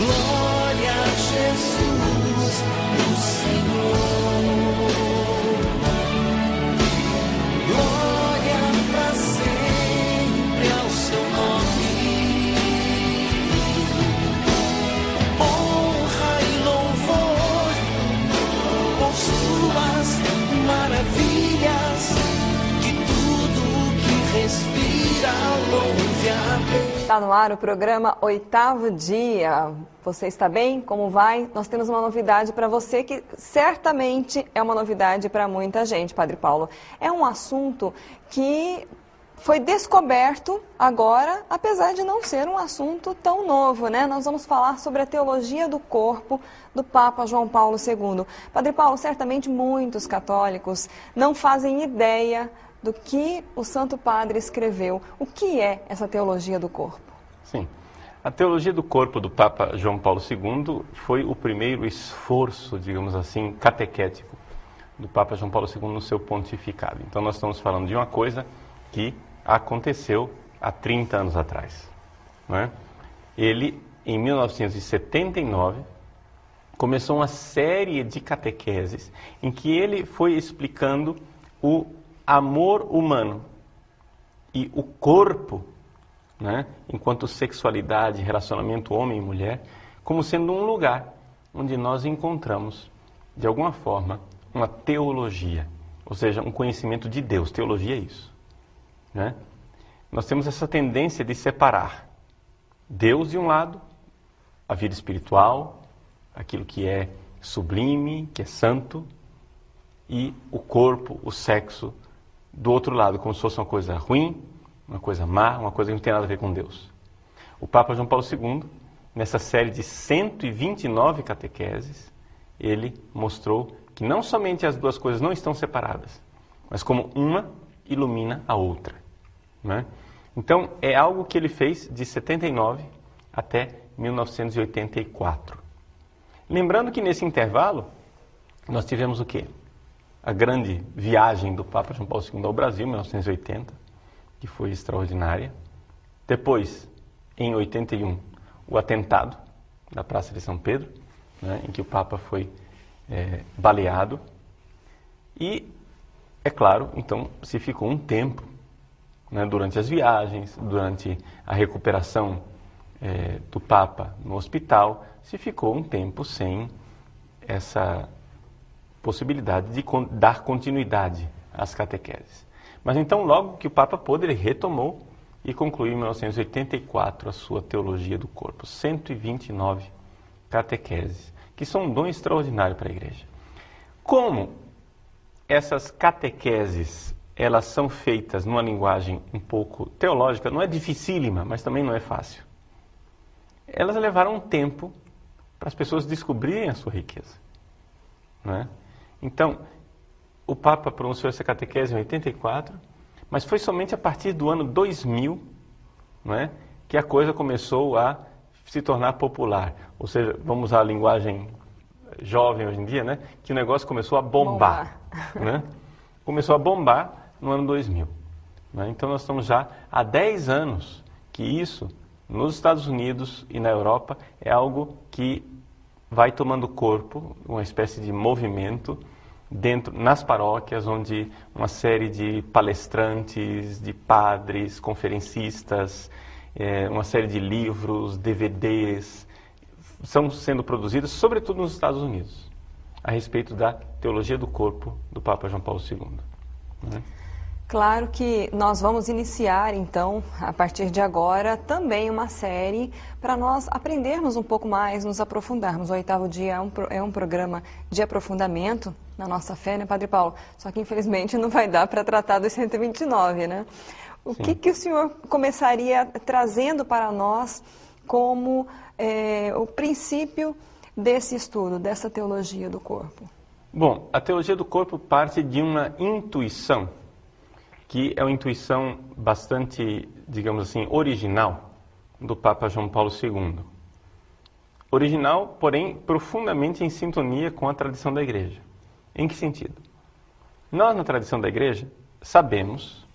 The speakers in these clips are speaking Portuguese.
Glória a Jesus, o Senhor. Glória para sempre ao seu nome. Honra e louvor por suas maravilhas, que tudo que respira louve a Deus. Está no ar o programa Oitavo Dia. Você está bem? Como vai? Nós temos uma novidade para você que certamente é uma novidade para muita gente, Padre Paulo. É um assunto que foi descoberto agora, apesar de não ser um assunto tão novo, né? Nós vamos falar sobre a teologia do corpo do Papa João Paulo II. Padre Paulo, certamente muitos católicos não fazem ideia do que o Santo Padre escreveu. O que é essa teologia do corpo? Sim. A teologia do corpo do Papa João Paulo II foi o primeiro esforço, digamos assim, catequético do Papa João Paulo II no seu pontificado. Então nós estamos falando de uma coisa que aconteceu há 30 anos atrás. Não é? Ele, em 1979, começou uma série de catequeses em que ele foi explicando o amor humano e o corpo, né, enquanto sexualidade, relacionamento homem e mulher, como sendo um lugar onde nós encontramos, de alguma forma, uma teologia, ou seja, um conhecimento de Deus. Teologia é isso. Né? Nós temos essa tendência de separar Deus de um lado, a vida espiritual, aquilo que é sublime, que é santo, e o corpo, o sexo, do outro lado, como se fosse uma coisa ruim, uma coisa má, uma coisa que não tem nada a ver com Deus. O Papa João Paulo II, nessa série de 129 catequeses, ele mostrou que não somente as duas coisas não estão separadas, mas como uma ilumina a outra. Né? Então, é algo que ele fez de 79 até 1984. Lembrando que nesse intervalo, nós tivemos o quê? A grande viagem do Papa João Paulo II ao Brasil, em 1980, que foi extraordinária. Depois, em 81, o atentado da Praça de São Pedro, né, em que o Papa foi baleado. E, é claro, então, se ficou um tempo, né, durante as viagens, durante a recuperação do Papa no hospital, se ficou um tempo sem essa possibilidade de dar continuidade às catequeses. Mas então, logo que o Papa pôde, ele retomou e concluiu em 1984 a sua teologia do corpo. 129 catequeses, que são um dom extraordinário para a Igreja. Como essas catequeses, elas são feitas numa linguagem um pouco teológica, não é dificílima, mas também não é fácil. Elas levaram um tempo para as pessoas descobrirem a sua riqueza. Não é? Então, o Papa pronunciou essa catequese em 84, mas foi somente a partir do ano 2000, não é, que a coisa começou a se tornar popular. Ou seja, vamos usar a linguagem jovem hoje em dia, né, que o negócio começou a bombar. Né? Começou a bombar no ano 2000. Né? Então nós estamos já há 10 anos que isso, nos Estados Unidos e na Europa, é algo que vai tomando corpo, uma espécie de movimento, nas paróquias, onde uma série de palestrantes, de padres, conferencistas, uma série de livros, DVDs, são sendo produzidos, sobretudo nos Estados Unidos, a respeito da teologia do corpo do Papa João Paulo II. Né? Claro que nós vamos iniciar, então, a partir de agora, também uma série para nós aprendermos um pouco mais, nos aprofundarmos. O Oitavo Dia é um programa de aprofundamento na nossa fé, né, Padre Paulo? Só que, infelizmente, não vai dar para tratar dos 129, né? O que o senhor começaria trazendo para nós como o princípio desse estudo, dessa teologia do corpo? Bom, a teologia do corpo parte de uma intuição, que é uma intuição bastante, digamos assim, original do Papa João Paulo II. Original, porém, profundamente em sintonia com a tradição da Igreja. Em que sentido? Nós, na tradição da Igreja, sabemos,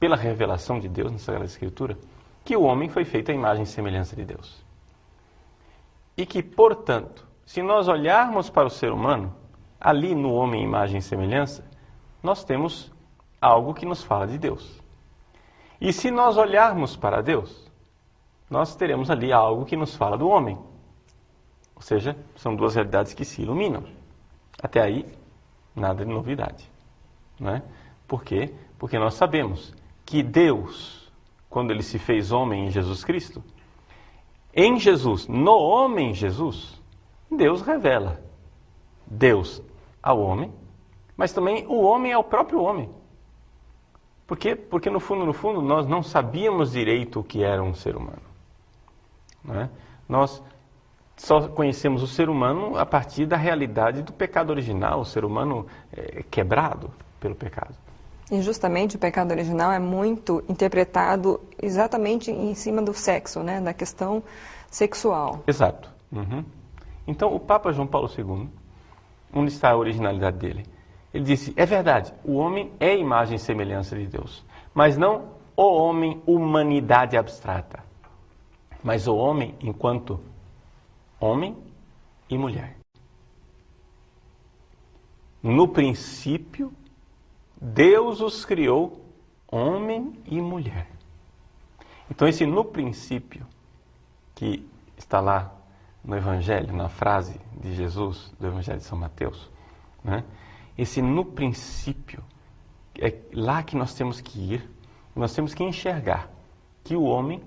pela revelação de Deus na Sagrada Escritura, que o homem foi feito à imagem e semelhança de Deus. e que, portanto, se nós olharmos para o ser humano, ali no homem, imagem e semelhança, nós temos algo que nos fala de Deus. E se nós olharmos para Deus, nós teremos ali algo que nos fala do homem. Ou seja, são duas realidades que se iluminam. Até aí, nada de novidade. Não é? Por quê? Porque nós sabemos que Deus, quando Ele se fez homem em Jesus Cristo, em Jesus, no homem Jesus, Deus revela Deus ao homem, mas também o homem ao próprio homem. Por quê? Porque no fundo, nós não sabíamos direito o que era um ser humano. Não é? Nós só conhecemos o ser humano a partir da realidade do pecado original, o ser humano quebrado pelo pecado. E justamente o pecado original é muito interpretado exatamente em cima do sexo, né? Da questão sexual. Exato. Então, o Papa João Paulo II, onde está a originalidade dele? Ele disse, é verdade, o homem é imagem e semelhança de Deus, mas não o homem, humanidade abstrata, mas o homem enquanto homem e mulher. No princípio, Deus os criou homem e mulher. Então, esse no princípio, que está lá no Evangelho, na frase de Jesus, do Evangelho de São Mateus, né? Esse no princípio, é lá que nós temos que ir, nós temos que enxergar que o homem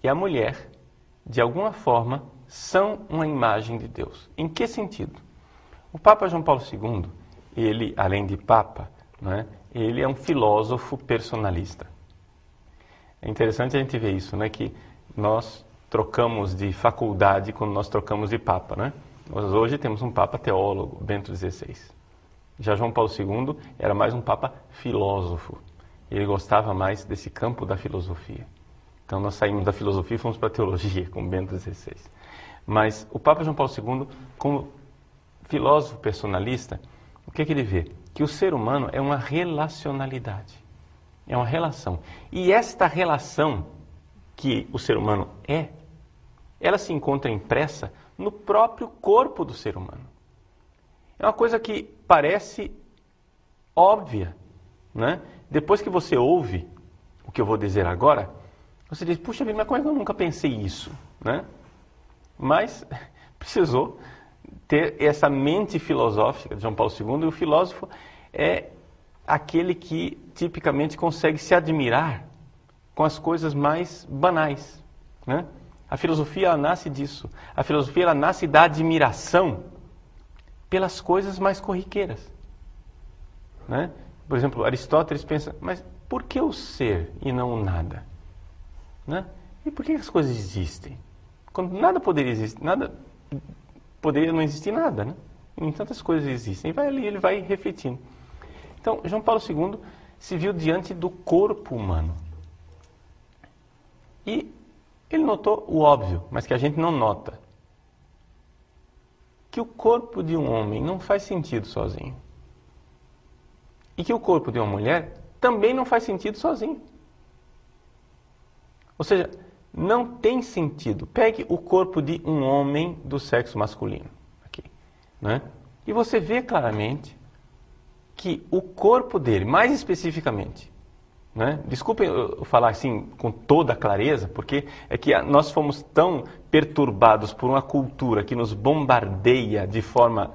e a mulher, de alguma forma, são uma imagem de Deus. Em que sentido? O Papa João Paulo II, ele, além de Papa, né, ele é um filósofo personalista. É interessante a gente ver isso, né, que nós trocamos de faculdade quando nós trocamos de Papa. Né? Nós hoje temos um Papa teólogo, Bento XVI. Já João Paulo II era mais um Papa filósofo. Ele gostava mais desse campo da filosofia. Então nós saímos da filosofia e fomos para a teologia, com Bento XVI. Mas o Papa João Paulo II, como filósofo personalista, o que ele vê? Que o ser humano é uma relacionalidade. É uma relação. E esta relação que o ser humano ela se encontra impressa no próprio corpo do ser humano. É uma coisa que parece óbvia, né? Depois que você ouve o que eu vou dizer agora, você diz, puxa vida, mas como é que eu nunca pensei isso? Né? Mas precisou ter essa mente filosófica de João Paulo II, e o filósofo é aquele que tipicamente consegue se admirar com as coisas mais banais. Né? A filosofia ela nasce disso. A filosofia ela nasce da admiração pelas coisas mais corriqueiras. Né? Por exemplo, Aristóteles pensa, mas por que o ser e não o nada? Né? E por que as coisas existem? Quando nada poderia existir, nada poderia não existir nada, né? Em tantas coisas existem. E vai ali, ele vai refletindo. Então, João Paulo II se viu diante do corpo humano. E ele notou o óbvio, mas que a gente não nota. Que o corpo de um homem não faz sentido sozinho. E que o corpo de uma mulher também não faz sentido sozinho. Ou seja, não tem sentido. Pegue o corpo de um homem do sexo masculino, aqui, né? E você vê claramente que o corpo dele, mais especificamente, né? Desculpem eu falar assim com toda a clareza, porque é que nós fomos tão perturbados por uma cultura que nos bombardeia de forma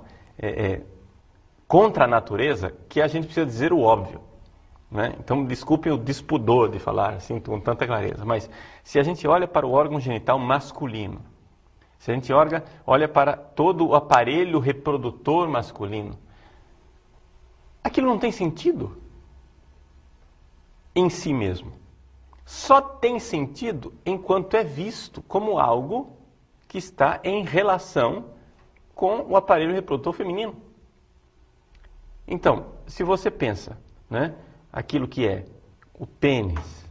contra a natureza, que a gente precisa dizer o óbvio. Né? Então, desculpem o despudor de falar assim com tanta clareza, mas se a gente olha para o órgão genital masculino, se a gente olha para todo o aparelho reprodutor masculino, aquilo não tem sentido em si mesmo. Só tem sentido enquanto é visto como algo que está em relação com o aparelho reprodutor feminino. Então, se você pensa, né, aquilo que é o pênis,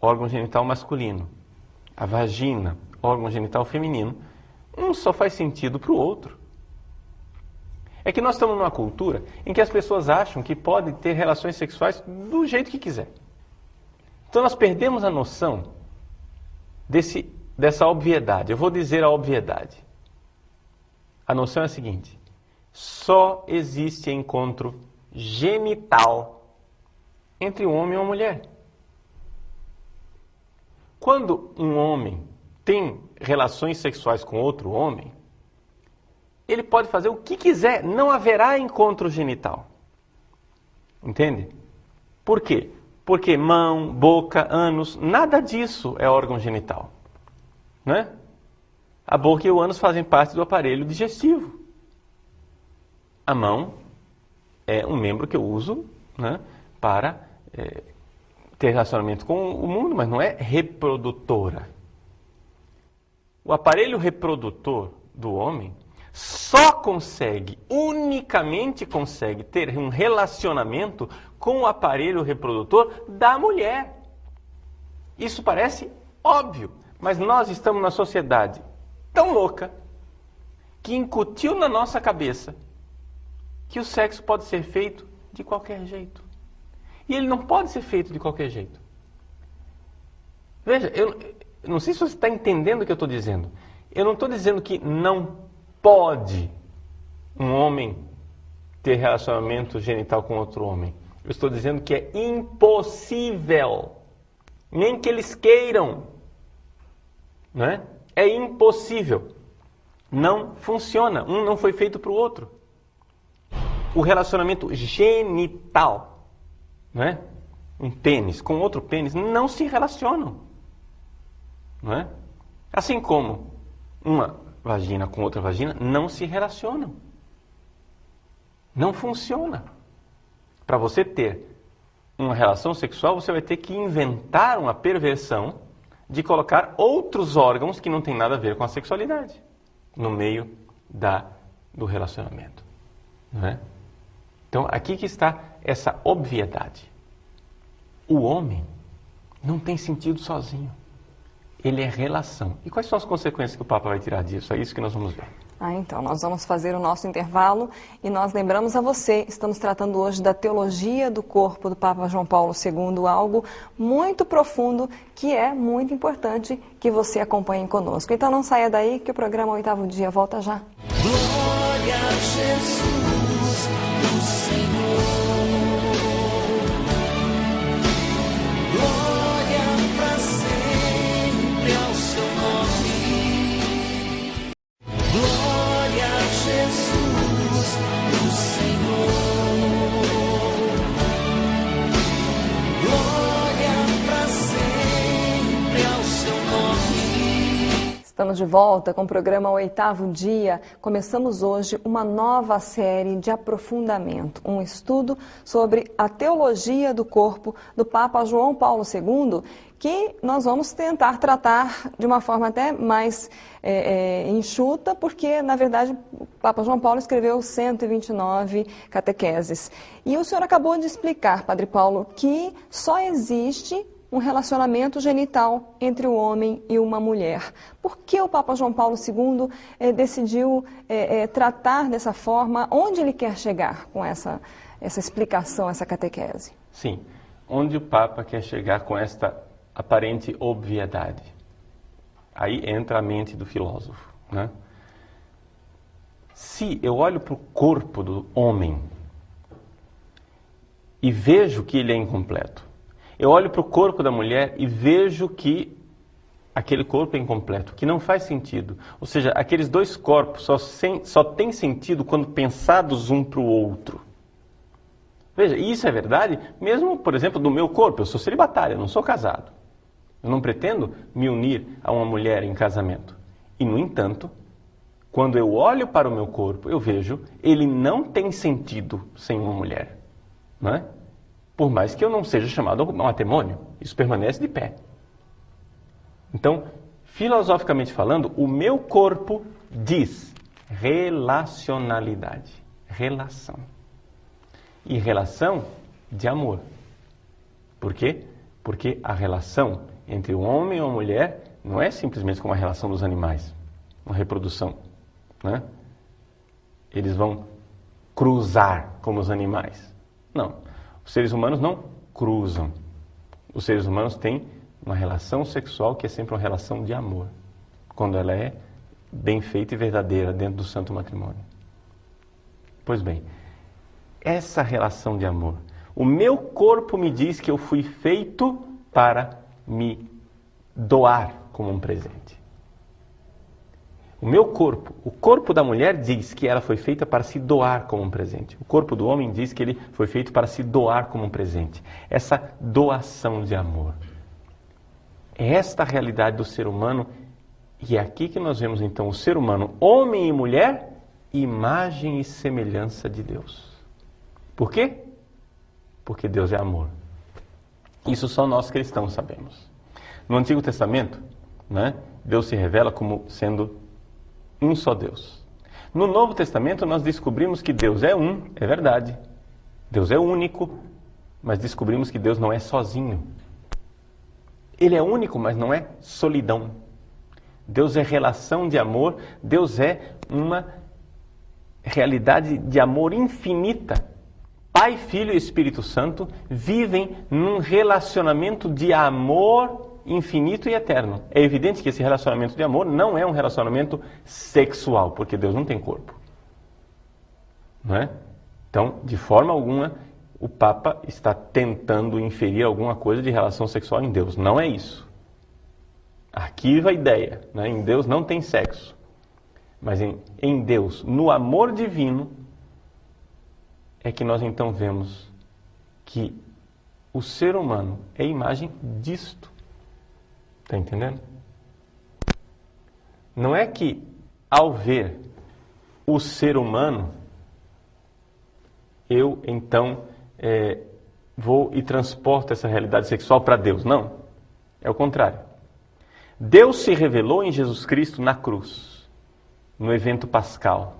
órgão genital masculino, a vagina, órgão genital feminino, um só faz sentido para o outro. É que nós estamos numa cultura em que as pessoas acham que podem ter relações sexuais do jeito que quiser. Então nós perdemos a noção desse dessa obviedade. Eu vou dizer a obviedade. A noção é a seguinte: só existe encontro genital entre um homem e uma mulher. Quando um homem tem relações sexuais com outro homem, ele pode fazer o que quiser, não haverá encontro genital. Entende? Por quê? Porque mão, boca, ânus, nada disso é órgão genital. Né? A boca e o ânus fazem parte do aparelho digestivo. A mão é um membro que eu uso, né, para ter relacionamento com o mundo, mas não é reprodutora. O aparelho reprodutor do homem unicamente consegue ter um relacionamento com o aparelho reprodutor da mulher. Isso parece óbvio, mas nós estamos na sociedade tão louca que incutiu na nossa cabeça que o sexo pode ser feito de qualquer jeito. E ele não pode ser feito de qualquer jeito. Veja, eu não sei se você está entendendo o que eu estou dizendo. Eu não estou dizendo que não pode um homem ter relacionamento genital com outro homem. Eu estou dizendo que é impossível. Nem que eles queiram. Não é? É impossível. Não funciona. Um não foi feito para o outro. O relacionamento genital, não é? Um pênis com outro pênis não se relacionam. Não é? Assim como uma vagina com outra vagina não se relacionam. Não funciona. Para você ter uma relação sexual, você vai ter que inventar uma perversão de colocar outros órgãos que não tem nada a ver com a sexualidade no meio do relacionamento. Não é? Então, aqui que está essa obviedade. O homem não tem sentido sozinho. Ele é relação. E quais são as consequências que o Papa vai tirar disso? É isso que nós vamos ver. Então, nós vamos fazer o nosso intervalo e nós lembramos a você, estamos tratando hoje da teologia do corpo do Papa João Paulo II, algo muito profundo que é muito importante que você acompanhe conosco. Então não saia daí que o programa Oitavo Dia volta já. Glória a Jesus, o Senhor. Glória para sempre ao seu nome. Glória a Jesus, o Senhor. Glória para sempre ao seu nome. Estamos de volta com o programa Oitavo Dia. Começamos hoje uma nova série de aprofundamento, um estudo sobre a teologia do corpo do Papa João Paulo II, que nós vamos tentar tratar de uma forma até mais enxuta, porque, na verdade, o Papa João Paulo escreveu 129 catequeses. E o senhor acabou de explicar, Padre Paulo, que só existe um relacionamento genital entre o homem e uma mulher. Por que o Papa João Paulo II decidiu tratar dessa forma? Onde ele quer chegar com essa explicação, essa catequese? Sim, onde o Papa quer chegar com esta aparente obviedade. Aí entra a mente do filósofo. Né? Se eu olho para o corpo do homem e vejo que ele é incompleto, eu olho para o corpo da mulher e vejo que aquele corpo é incompleto, que não faz sentido. Ou seja, aqueles dois corpos só têm sentido quando pensados um para o outro. Veja, isso é verdade mesmo, por exemplo, do meu corpo. Eu sou celibatário, eu não sou casado. Eu não pretendo me unir a uma mulher em casamento. E, no entanto, quando eu olho para o meu corpo, eu vejo, ele não tem sentido sem uma mulher. Não é? Por mais que eu não seja chamado ao matrimônio, isso permanece de pé. Então, filosoficamente falando, o meu corpo diz relacionalidade, relação. E relação de amor. Por quê? Porque a relação entre um homem e uma mulher não é simplesmente como a relação dos animais, uma reprodução. Né? Eles vão cruzar como os animais. Não. Os seres humanos não cruzam. Os seres humanos têm uma relação sexual que é sempre uma relação de amor. quando ela é bem feita e verdadeira dentro do santo matrimônio. Pois bem, essa relação de amor. O meu corpo me diz que eu fui feito para me doar como um presente. O meu corpo, o corpo da mulher diz que ela foi feita para se doar como um presente. O corpo do homem diz que ele foi feito para se doar como um presente. Essa doação de amor. É esta a realidade do ser humano. E é aqui que nós vemos então o ser humano, homem e mulher, imagem e semelhança de Deus. Por quê? Porque Deus é amor. Isso só nós cristãos sabemos. No Antigo Testamento, né, Deus se revela como sendo um só Deus. No Novo Testamento nós descobrimos que Deus é um, é verdade. Deus é único, mas descobrimos que Deus não é sozinho. Ele é único, mas não é solidão. Deus é relação de amor, Deus é uma realidade de amor infinita. Pai, Filho e Espírito Santo vivem num relacionamento de amor infinito e eterno. É evidente que esse relacionamento de amor não é um relacionamento sexual, porque Deus não tem corpo. Não é? Então, de forma alguma, o Papa está tentando inferir alguma coisa de relação sexual em Deus. Não é isso. Arquiva a ideia. Né? Em Deus não tem sexo. Mas em Deus, no amor divino, é que nós então vemos que o ser humano é imagem disto. Está entendendo? Não é que, ao ver o ser humano, eu então vou e transporto essa realidade sexual para Deus. Não. É o contrário. Deus se revelou em Jesus Cristo na cruz, no evento pascal,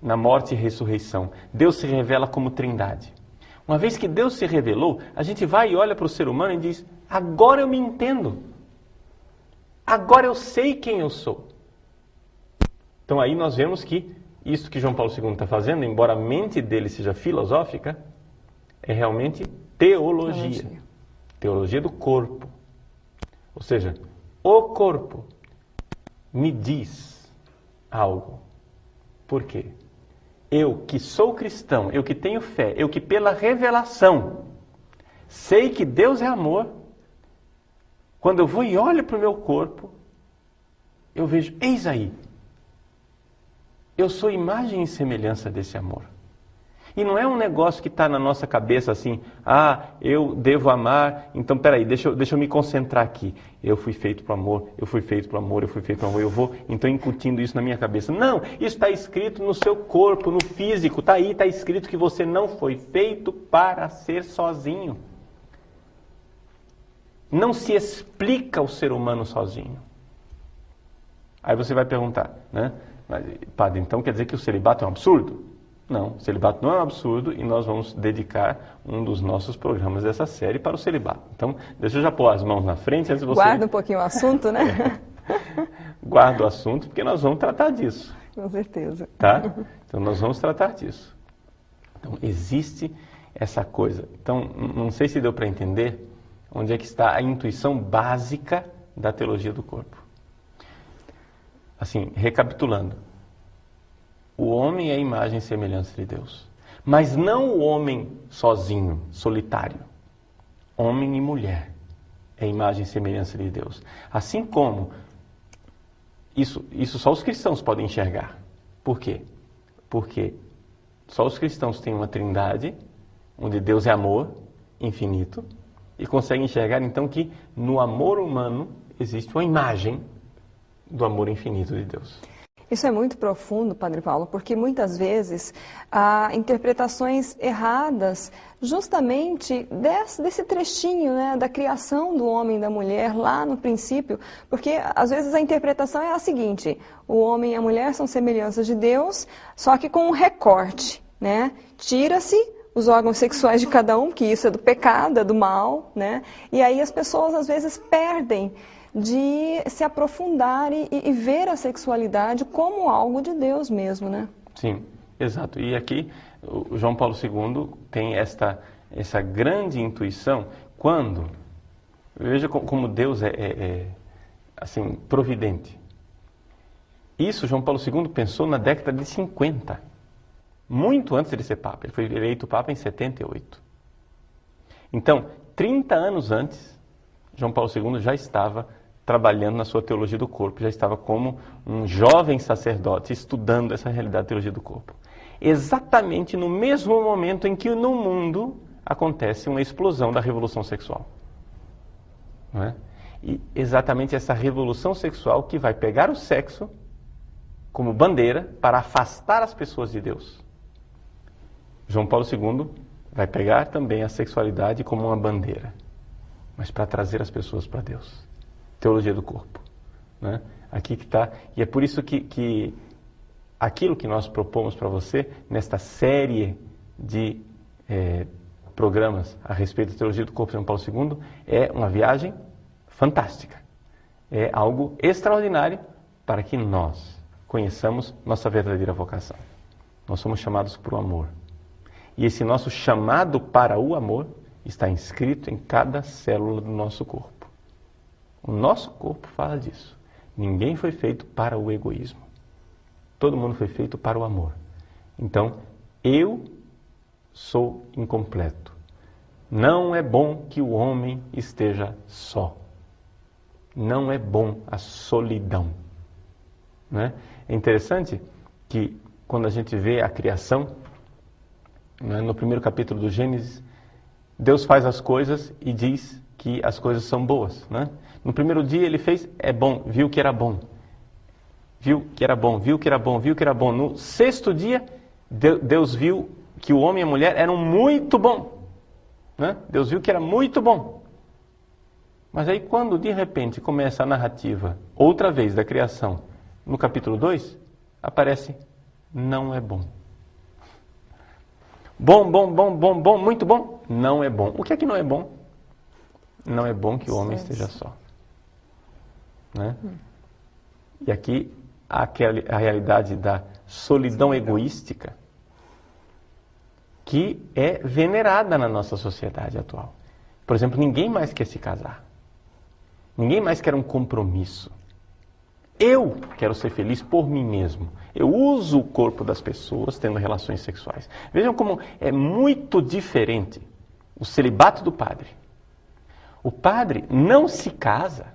na morte e ressurreição. Deus se revela como Trindade. Uma vez que Deus se revelou, a gente vai e olha para o ser humano e diz: agora eu me entendo. Agora eu sei quem eu sou. Então aí nós vemos que isso que João Paulo II está fazendo, embora a mente dele seja filosófica, é realmente teologia. Teologia do corpo. Ou seja, o corpo me diz algo. Por quê? Eu que sou cristão, eu que tenho fé, eu que pela revelação sei que Deus é amor, quando eu vou e olho para o meu corpo, eu vejo, eis aí, eu sou imagem e semelhança desse amor. E não é um negócio que está na nossa cabeça assim, eu devo amar, então peraí, deixa eu me concentrar aqui. Eu fui feito para o amor, eu fui feito para o amor, eu fui feito para o amor, eu vou então incutindo isso na minha cabeça. Não, isso está escrito no seu corpo, no físico, está aí, está escrito que você não foi feito para ser sozinho. Não se explica o ser humano sozinho. Aí você vai perguntar, né? Mas, padre, então quer dizer que o celibato é um absurdo? Não, o celibato não é um absurdo e nós vamos dedicar um dos nossos programas dessa série para o celibato. Então, deixa eu já pôr as mãos na frente antes de você... Guarda um pouquinho o assunto, né? Guarda o assunto, porque nós vamos tratar disso. Com certeza. Tá? Então, nós vamos tratar disso. Então, existe essa coisa. Então, não sei se deu para entender onde é que está a intuição básica da teologia do corpo. Assim, recapitulando. O homem é a imagem e semelhança de Deus. Mas não o homem sozinho, solitário. Homem e mulher é a imagem e semelhança de Deus. Assim como isso só os cristãos podem enxergar. Por quê? Porque só os cristãos têm uma trindade, onde Deus é amor infinito, e conseguem enxergar então que no amor humano existe uma imagem do amor infinito de Deus. Isso é muito profundo, Padre Paulo, porque muitas vezes há interpretações erradas justamente desse trechinho, né, da criação do homem e da mulher lá no princípio, porque às vezes a interpretação é a seguinte: o homem e a mulher são semelhanças de Deus, só que com um recorte, né? Tira-se os órgãos sexuais de cada um, que isso é do pecado, é do mal, né? E aí as pessoas às vezes perdem de se aprofundar e ver a sexualidade como algo de Deus mesmo, né? Sim, exato. E aqui o João Paulo II tem essa grande intuição quando, veja como Deus é assim, providente. Isso João Paulo II pensou na década de 50, muito antes de ser Papa. Ele foi eleito Papa em 78. Então, 30 anos antes, João Paulo II já estava trabalhando na sua teologia do corpo, já estava como um jovem sacerdote estudando essa realidade da teologia do corpo. Exatamente no mesmo momento em que no mundo acontece uma explosão da revolução sexual. Não é? E exatamente essa revolução sexual que vai pegar o sexo como bandeira para afastar as pessoas de Deus. João Paulo II vai pegar também a sexualidade como uma bandeira, mas para trazer as pessoas para Deus. Teologia do corpo. Né? Aqui que está. E é por isso que aquilo que nós propomos para você, nesta série de programas a respeito da teologia do corpo de João Paulo II, é uma viagem fantástica. É algo extraordinário para que nós conheçamos nossa verdadeira vocação. Nós somos chamados para o amor. E esse nosso chamado para o amor está inscrito em cada célula do nosso corpo. O nosso corpo fala disso. Ninguém foi feito para o egoísmo. Todo mundo foi feito para o amor. Então, eu sou incompleto. Não é bom que o homem esteja só. Não é bom a solidão. Né? É interessante que quando a gente vê a criação, né, no primeiro capítulo do Gênesis, Deus faz as coisas e diz que as coisas são boas. Né? No primeiro dia ele fez, é bom, viu que era bom. Viu que era bom, viu que era bom, viu que era bom. No sexto dia, Deus viu que o homem e a mulher eram muito bom. Né? Deus viu que era muito bom. Mas aí quando de repente começa a narrativa, outra vez da criação, no capítulo 2, aparece, não é bom. Bom, bom, bom, bom, bom, muito bom, não é bom. O que é que não é bom? Não é bom que o homem esteja só. Né? E aqui a realidade da solidão egoística que é venerada na nossa sociedade atual. Por exemplo, ninguém mais quer se casar. Ninguém mais quer um compromisso. Eu quero ser feliz por mim mesmo. Eu uso o corpo das pessoas tendo relações sexuais. Vejam como é muito diferente o celibato do padre. O padre não se casa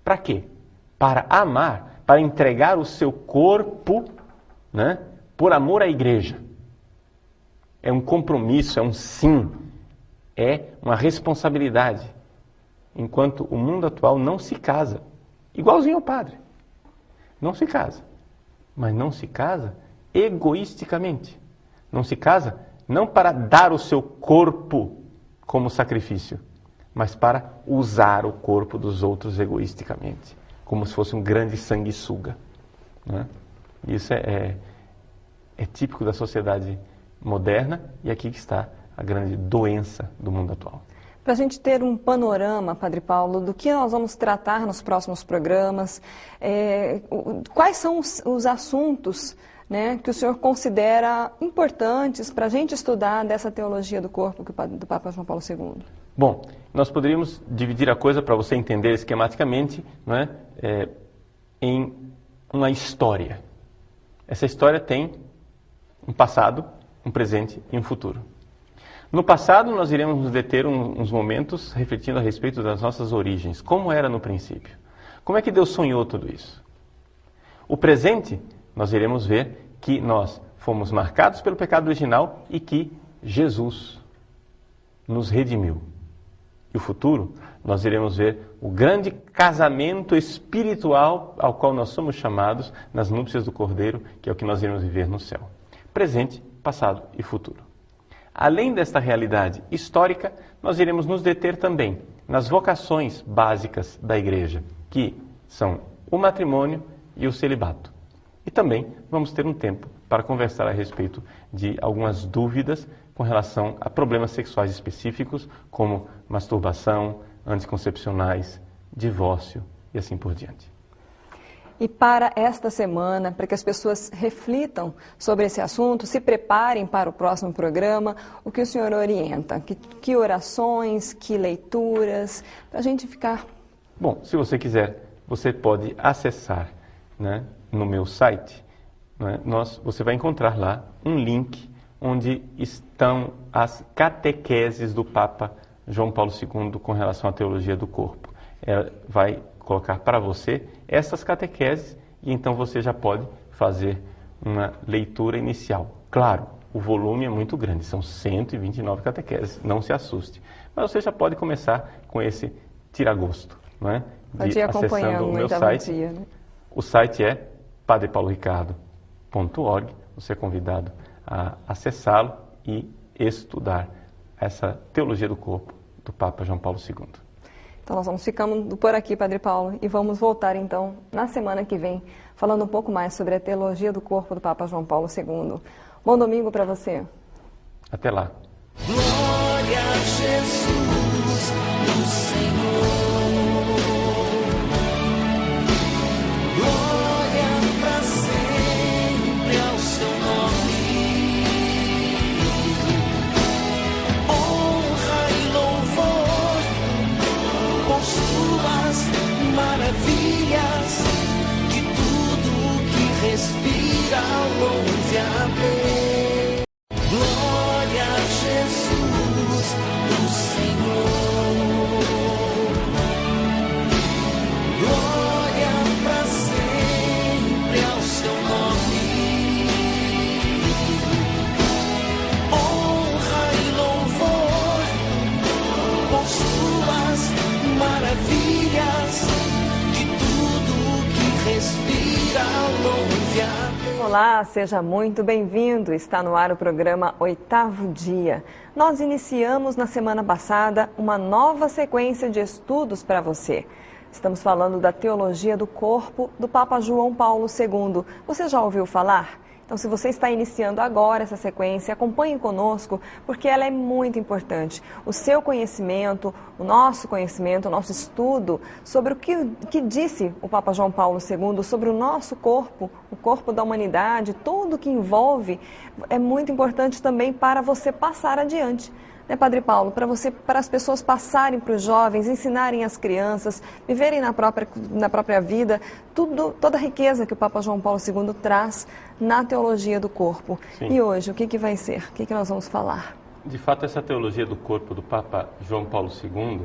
para quê? Para amar, para entregar o seu corpo, né, por amor à igreja. É um compromisso, é um sim, é uma responsabilidade. Enquanto o mundo atual não se casa, igualzinho ao padre. Não se casa, mas não se casa egoisticamente. Não se casa não para dar o seu corpo como sacrifício, mas para usar o corpo dos outros egoisticamente, como se fosse um grande sanguessuga. Né? Isso é típico da sociedade moderna e aqui que está a grande doença do mundo atual. Para a gente ter um panorama, Padre Paulo, do que nós vamos tratar nos próximos programas, quais são os assuntos, né, que o senhor considera importantes para a gente estudar dessa teologia do corpo do Papa João Paulo II? Bom, nós poderíamos dividir a coisa para você entender esquematicamente, não é, em uma história. Essa história tem um passado, um presente e um futuro. No passado, nós iremos nos deter uns momentos refletindo a respeito das nossas origens. Como era no princípio? Como é que Deus sonhou tudo isso? O presente, nós iremos ver que nós fomos marcados pelo pecado original e que Jesus nos redimiu. E o futuro, nós iremos ver o grande casamento espiritual ao qual nós somos chamados nas núpcias do Cordeiro, que é o que nós iremos viver no céu. Presente, passado e futuro. Além desta realidade histórica, nós iremos nos deter também nas vocações básicas da igreja, que são o matrimônio e o celibato. E também vamos ter um tempo para conversar a respeito de algumas dúvidas com relação a problemas sexuais específicos, como masturbação, anticoncepcionais, divórcio e assim por diante. E para esta semana, para que as pessoas reflitam sobre esse assunto, se preparem para o próximo programa, o que o senhor orienta? Que orações, que leituras, para a gente ficar... Bom, se você quiser, você pode acessar, né, no meu site, né, você vai encontrar lá um link onde estão as catequeses do Papa João Paulo II com relação à teologia do corpo. Ela vai colocar para você essas catequeses e então você já pode fazer uma leitura inicial. Claro, o volume é muito grande, são 129 catequeses, não se assuste. Mas você já pode começar com esse tiragosto, não é? Pode ir acompanhando o meu site. Dia, né? O site é padrepauloricardo.org. Você é convidado a acessá-lo e estudar essa teologia do corpo do Papa João Paulo II. Então nós vamos ficando por aqui, Padre Paulo, e vamos voltar então na semana que vem, falando um pouco mais sobre a teologia do corpo do Papa João Paulo II. Bom domingo para você. Até lá. Glória a Jesus, o Senhor. Glória para sempre ao seu nome. Honra e louvor por suas maravilhas, que tudo que respira louve a Deus. Glória a Jesus, o Senhor. Glória para sempre ao seu nome. Honra e louvor por suas maravilhas, que tudo que respira louve a Deus. Olá, seja muito bem-vindo. Está no ar o programa Oitavo Dia. Nós iniciamos na semana passada uma nova sequência de estudos para você. Estamos falando da teologia do corpo do Papa João Paulo II. Você já ouviu falar? Então, se você está iniciando agora essa sequência, acompanhe conosco, porque ela é muito importante. O seu conhecimento, o nosso estudo sobre o que disse o Papa João Paulo II sobre o nosso corpo, o corpo da humanidade, tudo que envolve, é muito importante também para você passar adiante. Né, Padre Paulo, para as pessoas passarem para os jovens, ensinarem as crianças, viverem na própria vida, toda a riqueza que o Papa João Paulo II traz na teologia do corpo. Sim. E hoje, o que vai ser? O que nós vamos falar? De fato, essa teologia do corpo do Papa João Paulo II,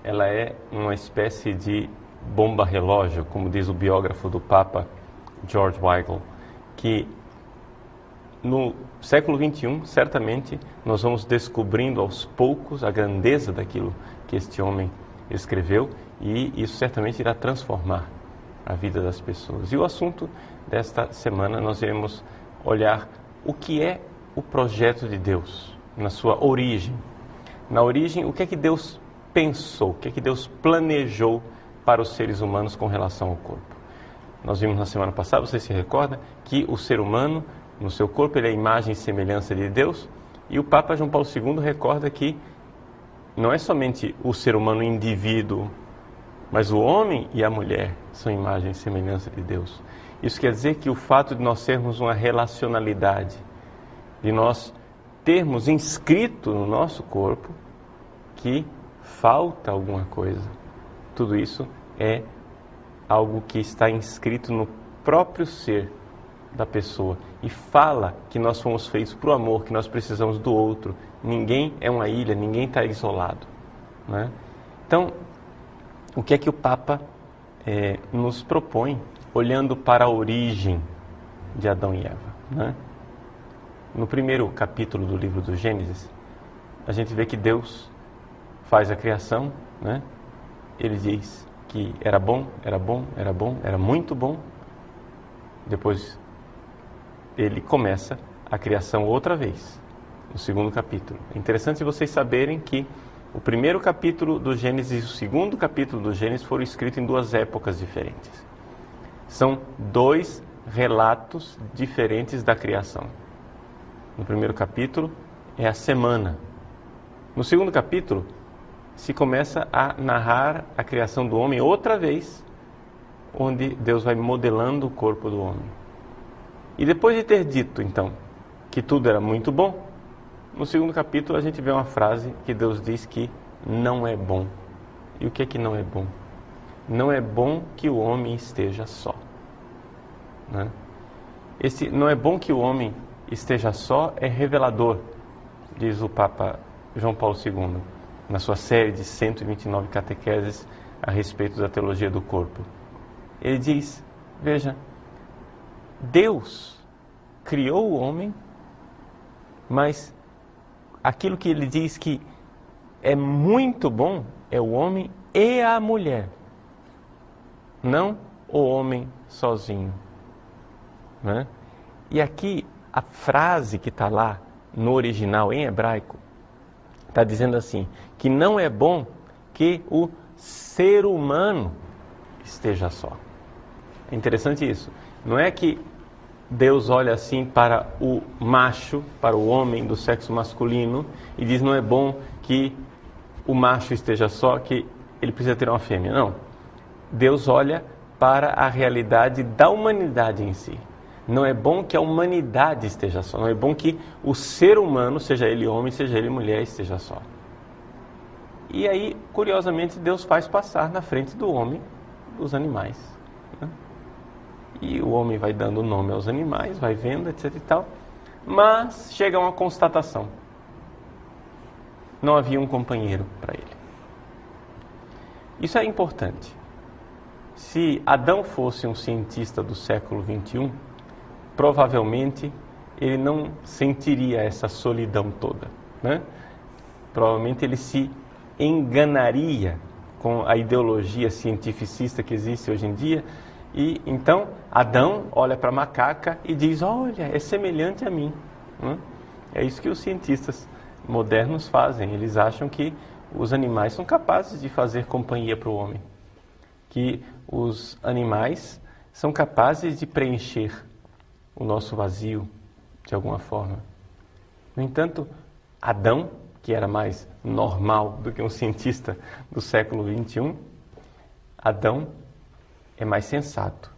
ela é uma espécie de bomba relógio, como diz o biógrafo do Papa, George Weigel, que no século XXI, certamente, nós vamos descobrindo aos poucos a grandeza daquilo que este homem escreveu e isso certamente irá transformar a vida das pessoas. E o assunto desta semana nós iremos olhar o que é o projeto de Deus na sua origem. Na origem, o que é que Deus pensou, o que é que Deus planejou para os seres humanos com relação ao corpo. Nós vimos na semana passada, você se recorda, que o ser humano, no seu corpo, ele é a imagem e semelhança de Deus, e o Papa João Paulo II recorda que não é somente o ser humano indivíduo, mas o homem e a mulher são imagem e semelhança de Deus. Isso quer dizer que o fato de nós sermos uma relacionalidade, de nós termos inscrito no nosso corpo que falta alguma coisa, tudo isso é algo que está inscrito no próprio ser da pessoa e fala que nós fomos feitos para o amor, que nós precisamos do outro. Ninguém é uma ilha, ninguém está isolado, né? Então, o que é que o Papa nos propõe, olhando para a origem de Adão e Eva, né? No primeiro capítulo do livro do Gênesis, a gente vê que Deus faz a criação, né? Ele diz que era bom, era bom, era bom, era muito bom. Depois ele começa a criação outra vez, no segundo capítulo. É interessante vocês saberem que o primeiro capítulo do Gênesis e o segundo capítulo do Gênesis foram escritos em duas épocas diferentes. São dois relatos diferentes da criação. No primeiro capítulo é a semana. No segundo capítulo se começa a narrar a criação do homem outra vez, onde Deus vai modelando o corpo do homem. E depois de ter dito, então, que tudo era muito bom, no segundo capítulo a gente vê uma frase que Deus diz que não é bom. E o que é que não é bom? Não é bom que o homem esteja só. né? Esse não é bom que o homem esteja só é revelador, diz o Papa João Paulo II, na sua série de 129 catequeses a respeito da teologia do corpo. Ele diz, veja, Deus criou o homem, mas aquilo que ele diz que é muito bom é o homem e a mulher, não o homem sozinho, né? E aqui a frase que está lá no original em hebraico está dizendo assim, que não é bom que o ser humano esteja só. É interessante isso. Não é que Deus olha assim para o macho, para o homem do sexo masculino e diz não é bom que o macho esteja só, que ele precisa ter uma fêmea. Não. Deus olha para a realidade da humanidade em si. Não é bom que a humanidade esteja só. Não é bom que o ser humano, seja ele homem, seja ele mulher, esteja só. E aí, curiosamente, Deus faz passar na frente do homem os animais, né? E o homem vai dando nome aos animais, vai vendo, etc e tal. Mas chega a uma constatação. Não havia um companheiro para ele. Isso é importante. Se Adão fosse um cientista do século XXI, provavelmente ele não sentiria essa solidão toda, né? Provavelmente ele se enganaria com a ideologia cientificista que existe hoje em dia. E então Adão olha para a macaca e diz, olha, é semelhante a mim, né? É isso que os cientistas modernos fazem. Eles acham que os animais são capazes de fazer companhia para o homem, que os animais são capazes de preencher o nosso vazio de alguma forma. No entanto, Adão, que era mais normal do que um cientista do século XXI, Adão é mais sensato.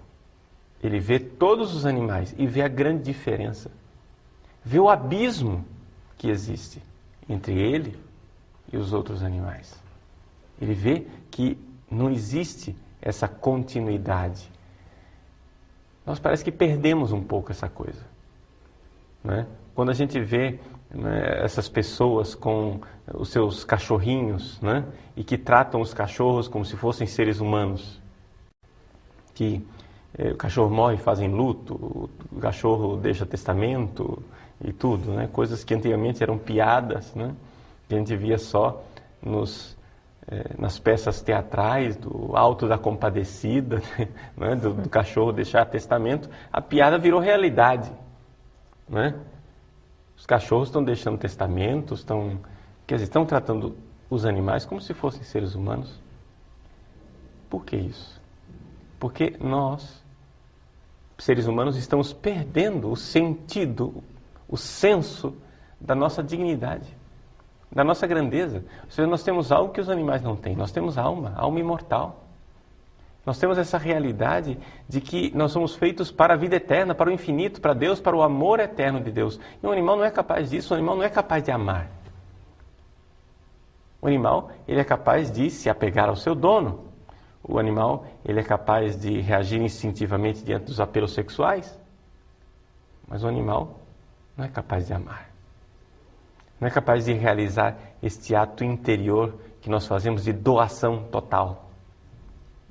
Ele vê todos os animais e vê a grande diferença. Vê o abismo que existe entre ele e os outros animais. Ele vê que não existe essa continuidade. Nós parece que perdemos um pouco essa coisa, né? Quando a gente vê, né, essas pessoas com os seus cachorrinhos, né, e que tratam os cachorros como se fossem seres humanos, que o cachorro morre, fazem luto, o cachorro deixa testamento e tudo, né? Coisas que antigamente eram piadas, né? Que a gente via só nas peças teatrais, do Alto da Compadecida, né? do cachorro deixar testamento. A piada virou realidade, né? Os cachorros estão deixando testamentos, estão tratando os animais como se fossem seres humanos. Por que isso? Porque nós, seres humanos, estamos perdendo o sentido, o senso da nossa dignidade, da nossa grandeza. Ou seja, nós temos algo que os animais não têm. Nós temos alma imortal. Nós temos essa realidade de que nós somos feitos para a vida eterna, para o infinito, para Deus, para o amor eterno de Deus. E o animal não é capaz disso, o animal não é capaz de amar. O animal, ele é capaz de se apegar ao seu dono. O animal, ele é capaz de reagir instintivamente diante dos apelos sexuais. Mas o animal não é capaz de amar. Não é capaz de realizar este ato interior que nós fazemos de doação total.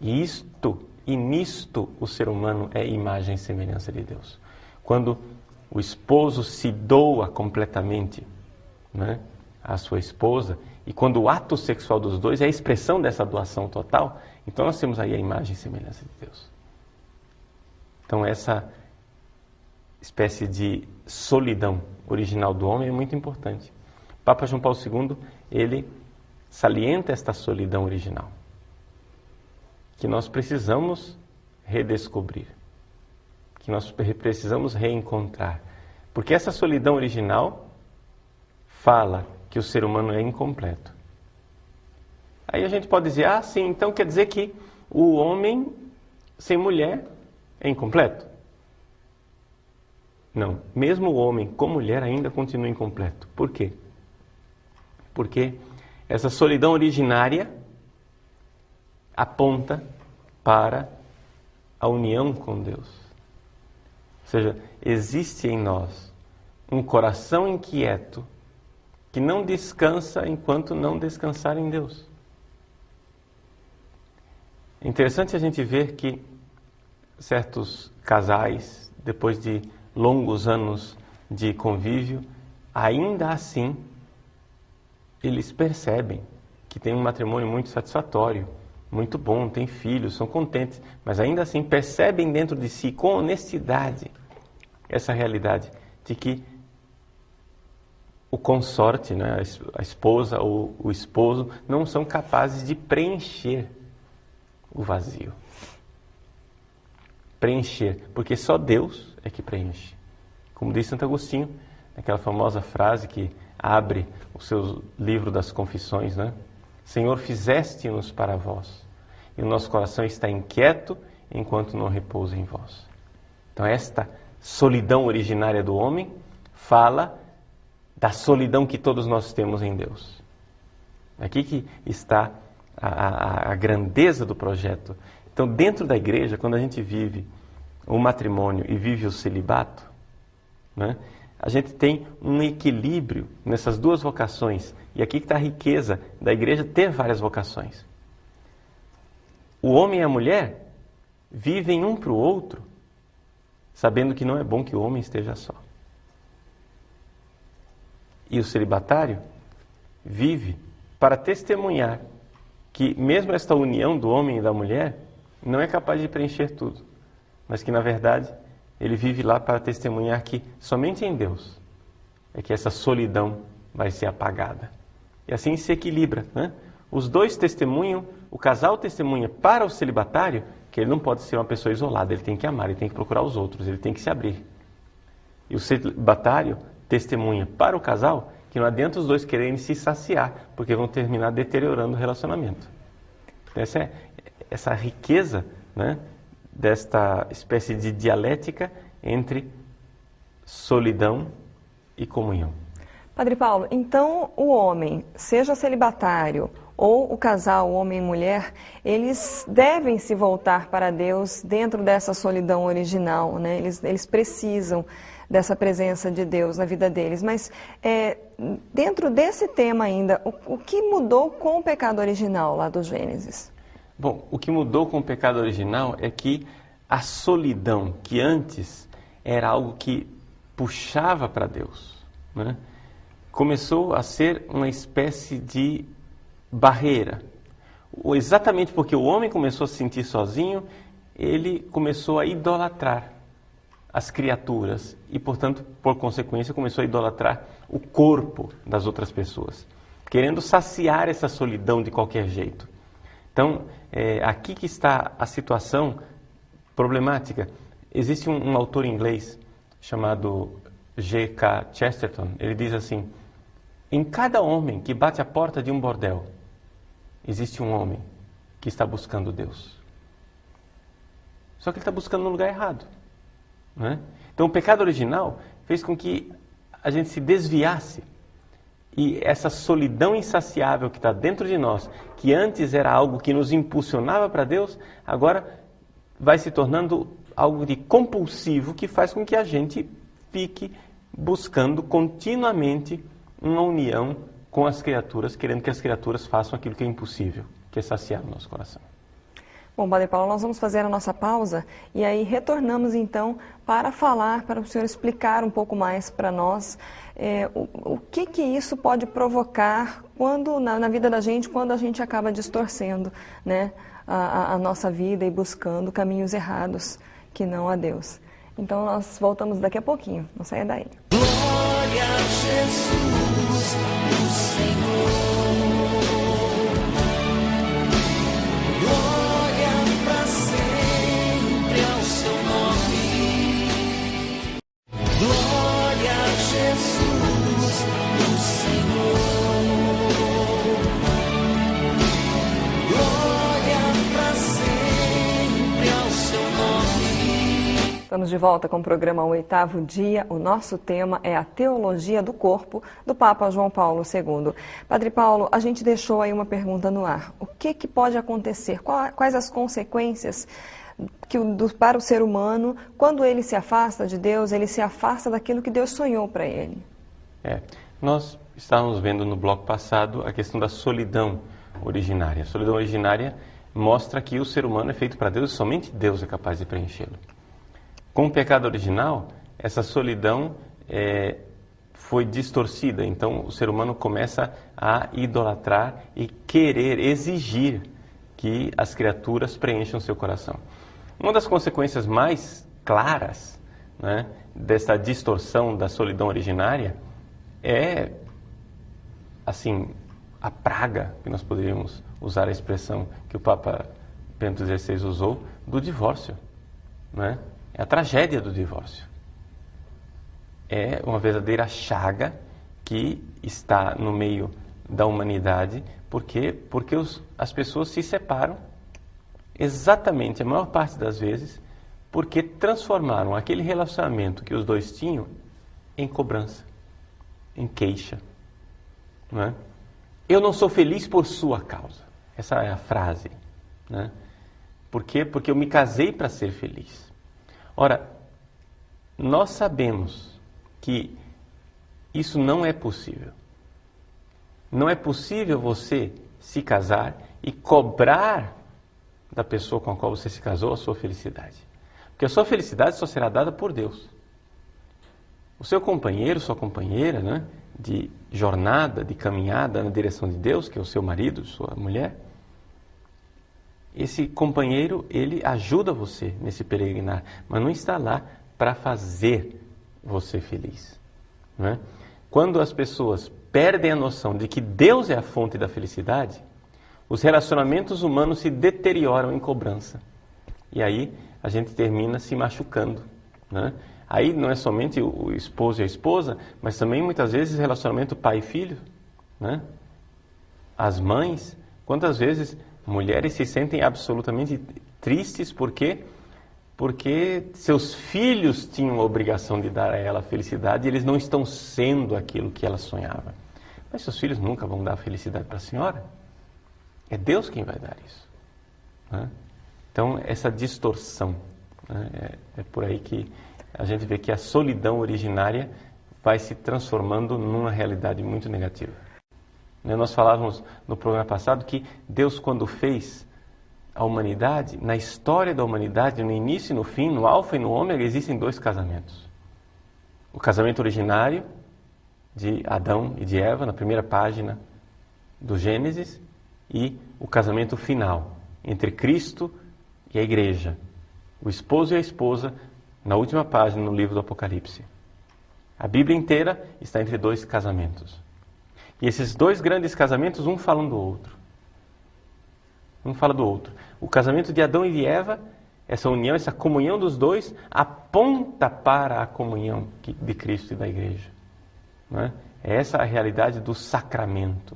E nisto o ser humano é imagem e semelhança de Deus. Quando o esposo se doa completamente, né, à sua esposa, e quando o ato sexual dos dois é a expressão dessa doação total, então nós temos aí a imagem e semelhança de Deus. Então essa espécie de solidão original do homem é muito importante. O Papa João Paulo II, ele salienta esta solidão original, que nós precisamos redescobrir, que nós precisamos reencontrar. Porque essa solidão original fala que o ser humano é incompleto. Aí a gente pode dizer, sim, então quer dizer que o homem sem mulher é incompleto? Não, mesmo o homem com mulher ainda continua incompleto. Por quê? Porque essa solidão originária aponta para a união com Deus. Ou seja, existe em nós um coração inquieto que não descansa enquanto não descansar em Deus. É interessante a gente ver que certos casais, depois de longos anos de convívio, ainda assim, eles percebem que tem um matrimônio muito satisfatório, muito bom, tem filhos, são contentes, mas ainda assim percebem dentro de si, com honestidade, essa realidade de que o consorte, né, a esposa ou o esposo, não são capazes de preencher o vazio. Preencher, porque só Deus é que preenche. Como diz Santo Agostinho, aquela famosa frase que abre o seu livro das Confissões, né? Senhor, fizeste-nos para vós, e o nosso coração está inquieto enquanto não repousa em vós. Então esta solidão originária do homem fala da solidão que todos nós temos em Deus. Aqui que está a grandeza do projeto. Então, dentro da igreja, quando a gente vive o matrimônio e vive o celibato, né, a gente tem um equilíbrio nessas duas vocações. E aqui que está a riqueza da igreja ter várias vocações. O homem e a mulher vivem um para o outro, sabendo que não é bom que o homem esteja só. E o celibatário vive para testemunhar que mesmo esta união do homem e da mulher não é capaz de preencher tudo, mas que na verdade ele vive lá para testemunhar que somente em Deus é que essa solidão vai ser apagada. E assim se equilibra, né? Os dois testemunham, o casal testemunha para o celibatário que ele não pode ser uma pessoa isolada, ele tem que amar, ele tem que procurar os outros, ele tem que se abrir. E o celibatário testemunha para o casal que não adianta os dois quererem se saciar, porque vão terminar deteriorando o relacionamento. Então, essa riqueza, né, desta espécie de dialética entre solidão e comunhão. Padre Paulo, então o homem, seja celibatário ou o casal, homem e mulher, eles devem se voltar para Deus dentro dessa solidão original, né? Eles precisam dessa presença de Deus na vida deles. Mas dentro desse tema ainda, o que mudou com o pecado original lá do Gênesis? Bom, o que mudou com o pecado original é que a solidão, que antes era algo que puxava para Deus, né, começou a ser uma espécie de barreira. Exatamente porque o homem começou a se sentir sozinho, ele começou a idolatrar as criaturas e, portanto, por consequência, começou a idolatrar o corpo das outras pessoas, querendo saciar essa solidão de qualquer jeito. Então, aqui que está a situação problemática. Existe um autor inglês chamado G.K. Chesterton. Ele diz assim: em cada homem que bate a porta de um bordel, existe um homem que está buscando Deus. Só que ele está buscando no lugar errado, né? Então o pecado original fez com que a gente se desviasse. E essa solidão insaciável que está dentro de nós, que antes era algo que nos impulsionava para Deus, agora vai se tornando algo de compulsivo que faz com que a gente fique buscando continuamente uma união com as criaturas, querendo que as criaturas façam aquilo que é impossível, que é saciar o nosso coração. Bom, Padre Paulo, nós vamos fazer a nossa pausa e aí retornamos então para falar, para o senhor explicar um pouco mais para nós o que isso pode provocar quando, na vida da gente, quando a gente acaba distorcendo, né, a nossa vida e buscando caminhos errados que não a Deus. Então nós voltamos daqui a pouquinho, não saia daí. Glória a Jesus, o Senhor. Glória para sempre ao seu nome. Glória a Jesus, o Senhor. Glória para sempre ao seu nome. Estamos de volta com o programa O Oitavo Dia. O nosso tema é a teologia do corpo do Papa João Paulo II. Padre Paulo, a gente deixou aí uma pergunta no ar. O que pode acontecer? Quais as consequências para o ser humano, quando ele se afasta de Deus, ele se afasta daquilo que Deus sonhou para ele. Nós estávamos vendo no bloco passado a questão da solidão originária. A solidão originária mostra que o ser humano é feito para Deus e somente Deus é capaz de preenchê-lo. Com o pecado original, essa solidão foi distorcida. Então, o ser humano começa a idolatrar e querer, exigir que as criaturas preencham seu coração. Uma das consequências mais claras, né, dessa distorção da solidão originária é, assim, a praga, que nós poderíamos usar a expressão que o Papa Bento XVI usou, do divórcio, né? É a tragédia do divórcio. É uma verdadeira chaga que está no meio da humanidade, porque as pessoas se separam exatamente, a maior parte das vezes, porque transformaram aquele relacionamento que os dois tinham em cobrança, em queixa. Não é? Eu não sou feliz por sua causa. Essa é a frase. Né? Por quê? Porque eu me casei para ser feliz. Ora, nós sabemos que isso não é possível. Não é possível você se casar e cobrar da pessoa com a qual você se casou a sua felicidade. Porque a sua felicidade só será dada por Deus. O seu companheiro, sua companheira, né, de jornada, de caminhada na direção de Deus, que é o seu marido, sua mulher, esse companheiro, ele ajuda você nesse peregrinar, mas não está lá para fazer você feliz. Não é? Quando as pessoas perdem a noção de que Deus é a fonte da felicidade, os relacionamentos humanos se deterioram em cobrança. E aí a gente termina se machucando. Né? Aí não é somente o esposo e a esposa, mas também muitas vezes relacionamento pai e filho. Né? As mães, quantas vezes mulheres se sentem absolutamente tristes porque seus filhos tinham a obrigação de dar a ela a felicidade e eles não estão sendo aquilo que ela sonhava. Mas seus filhos nunca vão dar a felicidade para a senhora. É Deus quem vai dar isso. Né? Então, essa distorção, né? É por aí que a gente vê que a solidão originária vai se transformando numa realidade muito negativa. Nós falávamos no programa passado que Deus, quando fez a humanidade, na história da humanidade, no início e no fim, no alfa e no ômega, existem dois casamentos. O casamento originário de Adão e de Eva, na primeira página do Gênesis, e o casamento final, entre Cristo e a Igreja, o esposo e a esposa, na última página no livro do Apocalipse. A Bíblia inteira está entre dois casamentos. E esses dois grandes casamentos, um fala do outro. Um fala do outro. O casamento de Adão e de Eva, essa união, essa comunhão dos dois, aponta para a comunhão de Cristo e da Igreja. Não é? É essa a realidade do sacramento.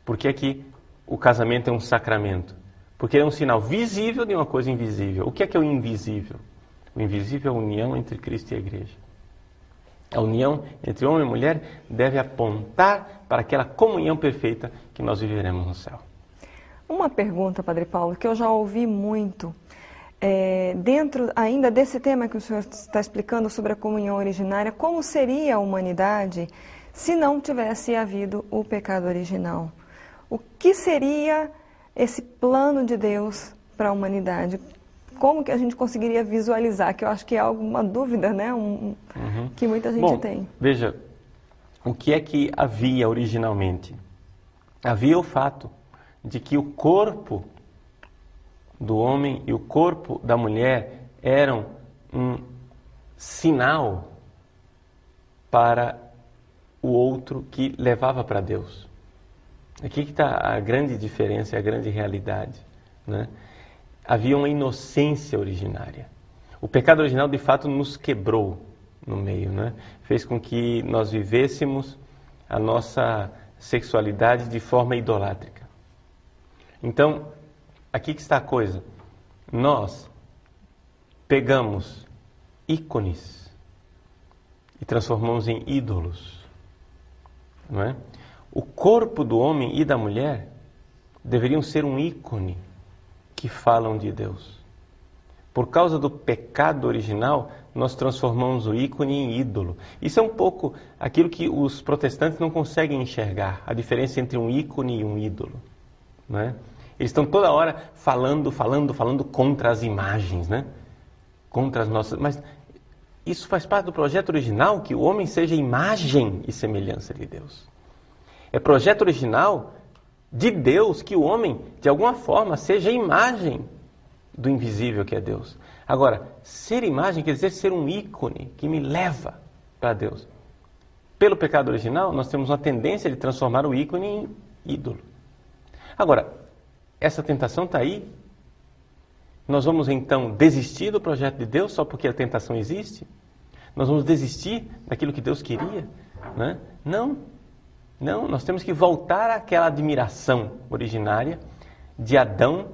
Por que é que o casamento é um sacramento? Porque ele é um sinal visível de uma coisa invisível. O que é o invisível? O invisível é a união entre Cristo e a Igreja. A união entre homem e mulher deve apontar para aquela comunhão perfeita que nós viveremos no céu. Uma pergunta, Padre Paulo, que eu já ouvi muito, dentro ainda desse tema que o senhor está explicando sobre a comunhão originária, como seria a humanidade se não tivesse havido o pecado original? O que seria esse plano de Deus para a humanidade? Como que a gente conseguiria visualizar? Que eu acho que é alguma dúvida, né? Que muita gente tem. Veja, o que é que havia originalmente? Havia o fato de que o corpo do homem e o corpo da mulher eram um sinal para o outro que levava para Deus. Aqui que está a grande diferença, a grande realidade, né? Havia uma inocência originária. O pecado original, de fato, nos quebrou no meio, né? Fez com que nós vivêssemos a nossa sexualidade de forma idolátrica. Então, aqui que está a coisa. Nós pegamos ícones e transformamos em ídolos, não é? O corpo do homem e da mulher deveriam ser um ícone que falam de Deus. Por causa do pecado original, nós transformamos o ícone em ídolo. Isso é um pouco aquilo que os protestantes não conseguem enxergar, a diferença entre um ícone e um ídolo. Não é? Eles estão toda hora falando contra as imagens, né? Contra as nossas... Mas isso faz parte do projeto original, que o homem seja imagem e semelhança de Deus. É projeto original de Deus que o homem, de alguma forma, seja imagem do invisível que é Deus. Agora, ser imagem quer dizer ser um ícone que me leva para Deus. Pelo pecado original, nós temos uma tendência de transformar o ícone em ídolo. Agora, essa tentação está aí. Nós vamos então desistir do projeto de Deus só porque a tentação existe? Nós vamos desistir daquilo que Deus queria? Né? Não, nós temos que voltar àquela admiração originária de Adão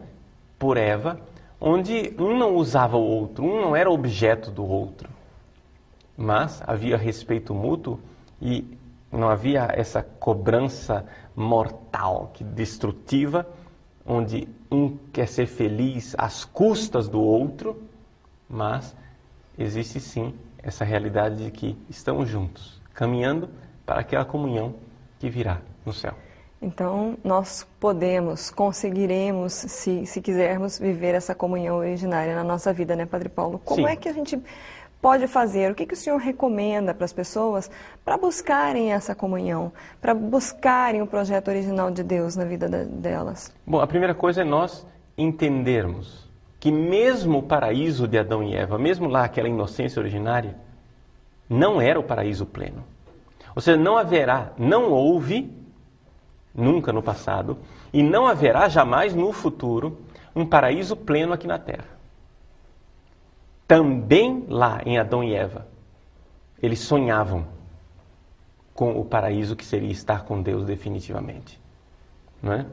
por Eva, onde um não usava o outro, um não era objeto do outro, mas havia respeito mútuo e não havia essa cobrança mortal, destrutiva, onde um quer ser feliz às custas do outro, mas existe sim essa realidade de que estamos juntos, caminhando para aquela comunhão que virá no céu. Então, nós conseguiremos, se quisermos, viver essa comunhão originária na nossa vida, né, Padre Paulo? Como Sim. é que a gente pode fazer? O que o Senhor recomenda para as pessoas para buscarem essa comunhão, para buscarem o projeto original de Deus na vida delas? Bom, a primeira coisa é nós entendermos que mesmo o paraíso de Adão e Eva, mesmo lá aquela inocência originária, não era o paraíso pleno. Ou seja, não houve, nunca no passado, e não haverá jamais no futuro, um paraíso pleno aqui na Terra. Também lá em Adão e Eva, eles sonhavam com o paraíso que seria estar com Deus definitivamente. Não é?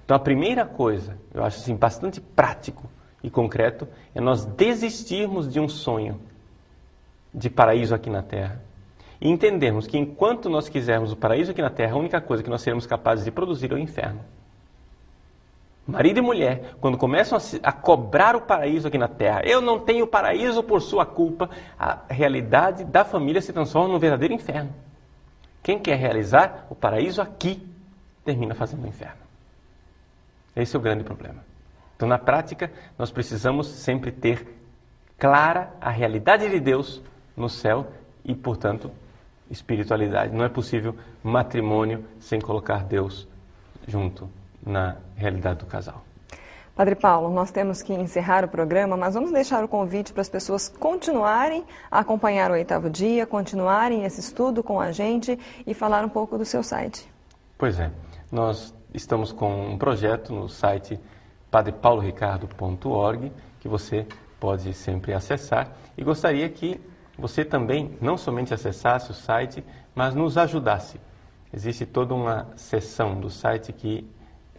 Então a primeira coisa, eu acho assim, bastante prático e concreto, é nós desistirmos de um sonho de paraíso aqui na Terra e entendermos que enquanto nós quisermos o paraíso aqui na Terra, a única coisa que nós seremos capazes de produzir é o inferno. Marido e mulher, quando começam a cobrar o paraíso aqui na Terra, eu não tenho paraíso por sua culpa, a realidade da família se transforma num verdadeiro inferno. Quem quer realizar o paraíso aqui, termina fazendo o inferno. Esse é o grande problema. Então, na prática, nós precisamos sempre ter clara a realidade de Deus no céu e, portanto, espiritualidade. Não é possível matrimônio sem colocar Deus junto na realidade do casal. Padre Paulo, nós temos que encerrar o programa, mas vamos deixar o convite para as pessoas continuarem a acompanhar o 8º dia, continuarem esse estudo com a gente e falar um pouco do seu site. Pois é, nós estamos com um projeto no site padrepauloricardo.org que você pode sempre acessar e gostaria que você também não somente acessasse o site, mas nos ajudasse. Existe toda uma seção do site que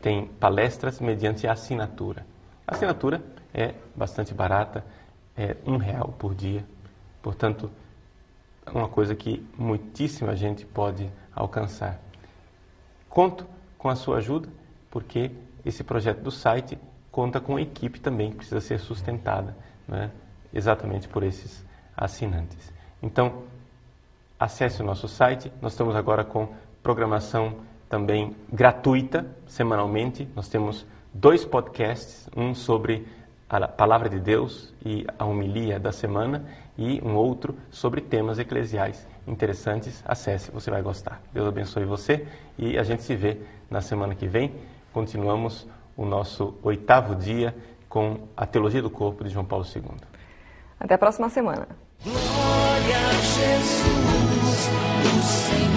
tem palestras mediante assinatura. A assinatura é bastante barata, é R$1 por dia. Portanto, é uma coisa que muitíssima gente pode alcançar. Conto com a sua ajuda, porque esse projeto do site conta com uma equipe também que precisa ser sustentada, né, exatamente por esses assinantes. Então, acesse o nosso site. Nós estamos agora com programação também gratuita, semanalmente. Nós temos 2 podcasts, um sobre a Palavra de Deus e a homilia da semana e um outro sobre temas eclesiais interessantes. Acesse, você vai gostar. Deus abençoe você e a gente se vê na semana que vem. Continuamos o nosso 8º dia com a Teologia do Corpo de João Paulo II. Até a próxima semana. Glória a Jesus, o Senhor.